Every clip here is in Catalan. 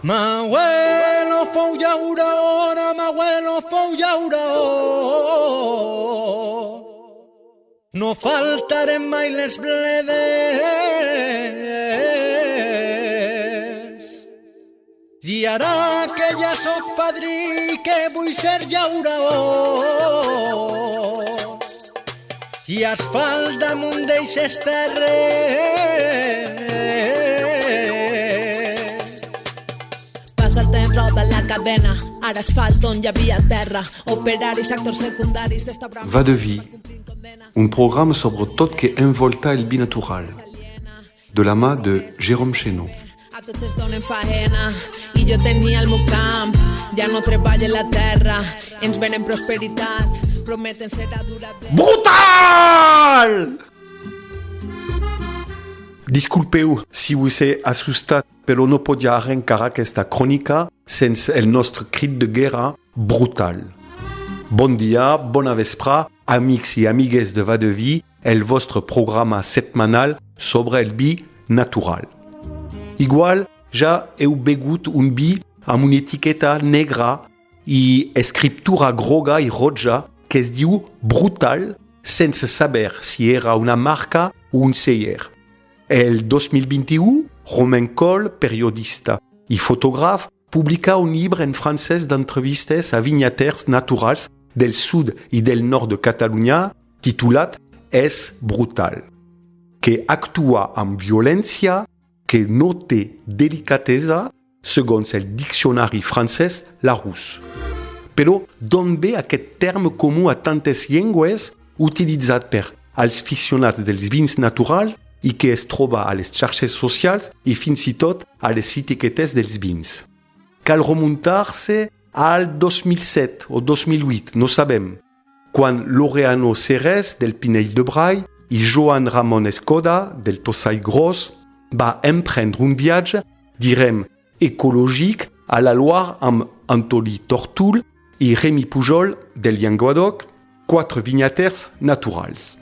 M'abuelo fou llaurona, m'abuelo fou llauró. No faltarem mai les bledes. I ara que ja soc padrí, que vull ser llaurador, i asfalt damunt d'eixes terres. Passa el temps, roda la cadena, ara asfalt on hi havia terra, operaris, actors secundaris d'esta brama. Va de vie, un programme sobre tot que envolta el binatural, de la mà de Jérôme Chénaud. A tots es donen faena, i jo tenia el meu camp, ja no treballen la terra, ens venen prosperitat, prometen serà duradera. Brutal! Disculpeu si us he assustat, però no podia arrencar aquesta crònica sense el nostre crit de guerra brutal. Bon dia, bona vespre, amics i amigues de Va de Vie, el vostre programa setmanal sobre el vi natural. Igual ja heu begut un vi amb una etiqueta negra i escriptura groga i roja que es diu Brutal sense saber si era una marca o un celler. El 2021, Romain Coll, periodista i fotògraf, publica un llibre en francès d'entrevistes a vinyaters naturals del sud i del nord de Catalunya titulat És brutal, que actua amb violència, que no té delicatesa, segons el diccionari francès Larousse. Però d'on ve aquest terme comú a tantes llengües utilitzat per als aficionats dels vins naturals i que es troba a les xarxes socials i fins i tot a les etiquetes dels vins? Cal remuntar-se al 2007 o 2008, no sabem, quan Laureano Ceres del Pinell de Brai i Joan Ramon Escoda del Tossall Gros va emprendre un viatge, direm, ecològic a la Loire amb Antoni Tortul i Rémi Pujol del Llenguadoc, 4 vinyaters naturals.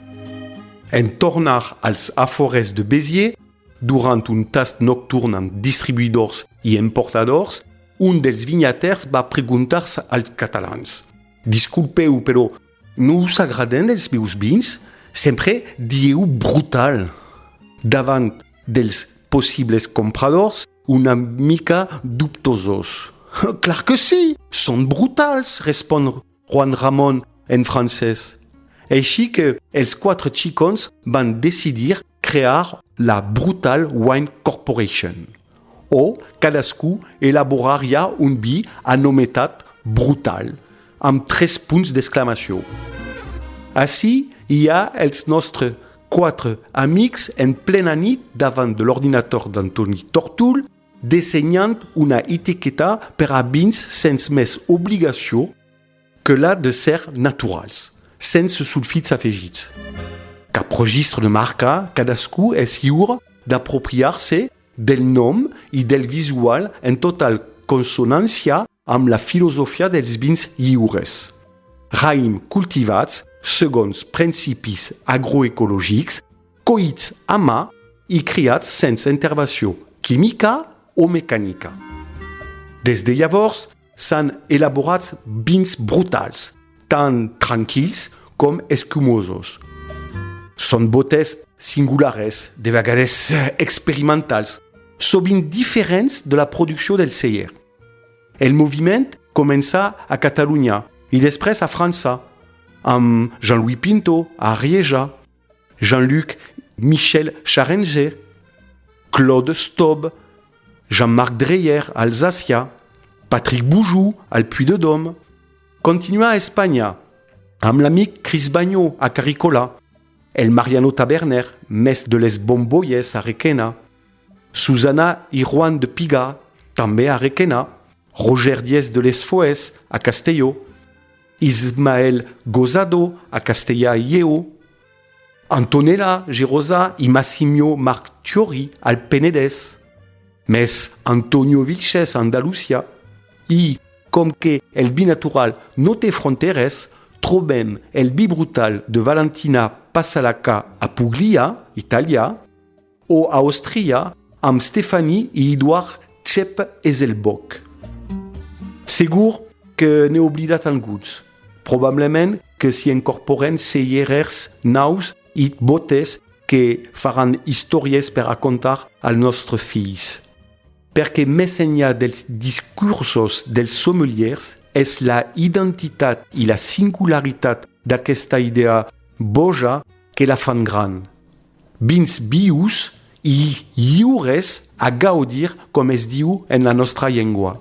En tornar als afores de Béziers, durant un tast nocturn amb distribuïdors i importadors, un dels vinyaters va preguntar-se als catalans: «Disculpeu, però no us agraden els meus vins? Sempre dieu brutal». Davant dels possibles compradors, una mica dubtosos. «Clar que sí, són brutals», respon Juan Ramon en francès. Així que els 4 xicons van decidir crear la Brutal Wine Corporation, o cadascú elaboraria un vi anomenat Brutal, amb 3 punts d'exclamació. Així hi ha els nostres 4 amics en plena nit davant de l'ordinator d'Antoni Tortul, dissenyant una etiqueta per a vins sense més obligació que la de ser naturals, sense sulfits afegits. Cap registre de marca, cadascú és lliure d'apropiar-se del nom i del visual en total consonància amb la filosofia dels vins lliures. Raïm cultivats segons principis agroecològics, collits a mà i criats sense intervenció química o mecànica. Des de llavors s'han elaborat vins brutals, tant tranquils com escumosos. Són botes singulares, de vegades experimentals, sovint diferents de la producció del celler. El moviment comença a Catalunya i després a França, amb Jean-Louis Pinto a Rieja, Jean-Luc Michel Charrenger, Claude Staub, Jean-Marc Dreyer a Alsàcia, Patrick Boujou al Puy-de-Dôme. Continua a Espanya, amb l'amic Chris Bagno a Carricola, el Mariano Taberner, mestre de les Bombolles a Requena, Susana i Juan de Piga, també a Requena, Roger Diez de les Foes a Castelló, Ismael Gozado a Castellà i Lleó, Antonella Gerosa i Massimio Marchiori al Penedès, més Antonio Vilches a Andalusia, i, com que el vi natural no té fronteres, trobem el vi brutal de Valentina Pasalaca a Puglia, Itàlia, o a Austria amb Stefani i Eduard xep és el boc. Segur que n'he oblidat alguns. Probablement que s'hi incorporen cellers nous i botes que faran històries per a contar als nostres fills. Perquè més enllà dels discursos dels sommeliers és la identitat i la singularitat d'aquesta idea boja que la fan gran. Vins vius i lliures a gaudir, com es diu en la nostra llengua.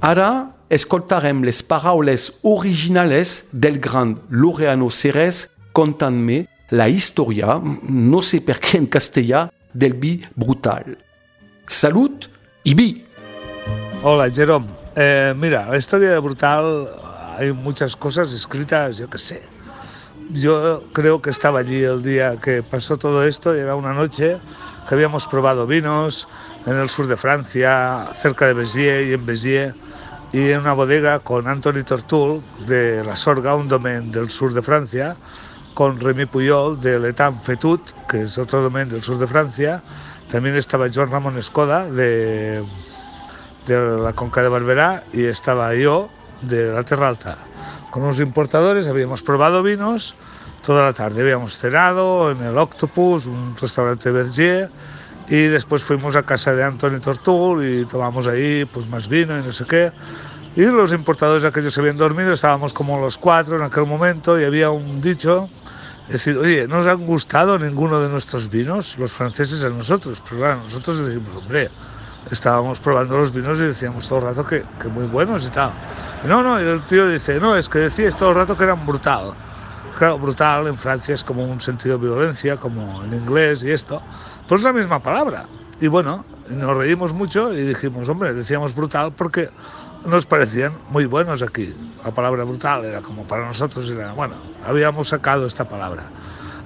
Ara escoltarem les paraules originales del gran Laureano Ceres contant-me la història, no sé per què en castellà, del vi brutal. Salut y vi. Hola, Jerome. Mira, la historia de Brutal, hay muchas cosas escritas, yo qué sé. Yo creo que estaba allí el día que pasó todo esto y era una noche que habíamos probado vinos en el sur de Francia, cerca de Béziers y en Béziers, y en una bodega con Anthony Tortul de la Sorga, un domaine del sur de Francia, con Rémy Puyol de l'Étang Fetut, que es otro domaine del sur de Francia. También estaba Joan Ramon Escoda de la Conca de Barberá y estaba yo de la Terra Alta. Con unos importadores habíamos probado vinos toda la tarde. Habíamos cenado en el Octopus, un restaurante de Béziers, y después fuimos a casa de Anthony Tortul y tomamos ahí pues más vino y no sé qué. Y los importadores aquellos se habían dormido, estábamos como los cuatro en aquel momento y había un dicho, es decir, oye, ¿no os han gustado ninguno de nuestros vinos? Los franceses a nosotros, pero claro, nosotros decimos, hombre, estábamos probando los vinos y decíamos todo el rato que muy buenos y tal. Y no, y el tío dice, no, es que decíais todo el rato que eran brutal. Claro, brutal en Francia es como un sentido de violencia, como en inglés y esto, pues es la misma palabra. Y bueno, nos reímos mucho y dijimos, hombre, decíamos brutal porque nos parecían muy buenos aquí. La palabra brutal era como para nosotros, era, bueno, habíamos sacado esta palabra.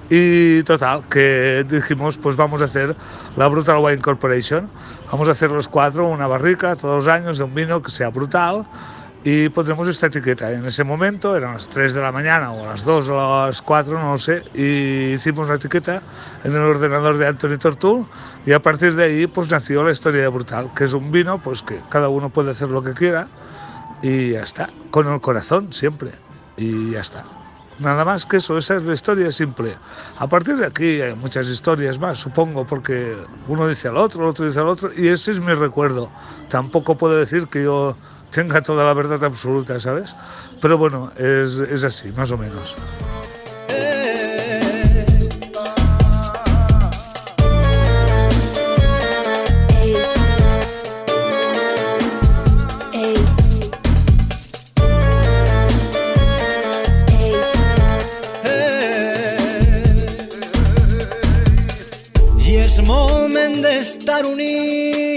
Y total, que dijimos, pues vamos a hacer la Brutal Wine Corporation, vamos a hacer los cuatro una barrica todos los años de un vino que sea brutal y pondremos esta etiqueta. En ese momento eran las 3 de la mañana o las 2 o las 4, no lo sé, y hicimos la etiqueta en el ordenador de Anthony Tortul y a partir de ahí pues nació la historia de Brutal, que es un vino pues que cada uno puede hacer lo que quiera y ya está, con el corazón siempre, y ya está. Nada más que eso, esa es la historia simple. A partir de aquí hay muchas historias más, supongo, porque uno dice al otro, el otro dice al otro, y ese es mi recuerdo. Tampoco puedo decir que yo tenga toda la verdad absoluta, ¿sabes? Pero bueno, es así, más o menos. I és moment d'estar units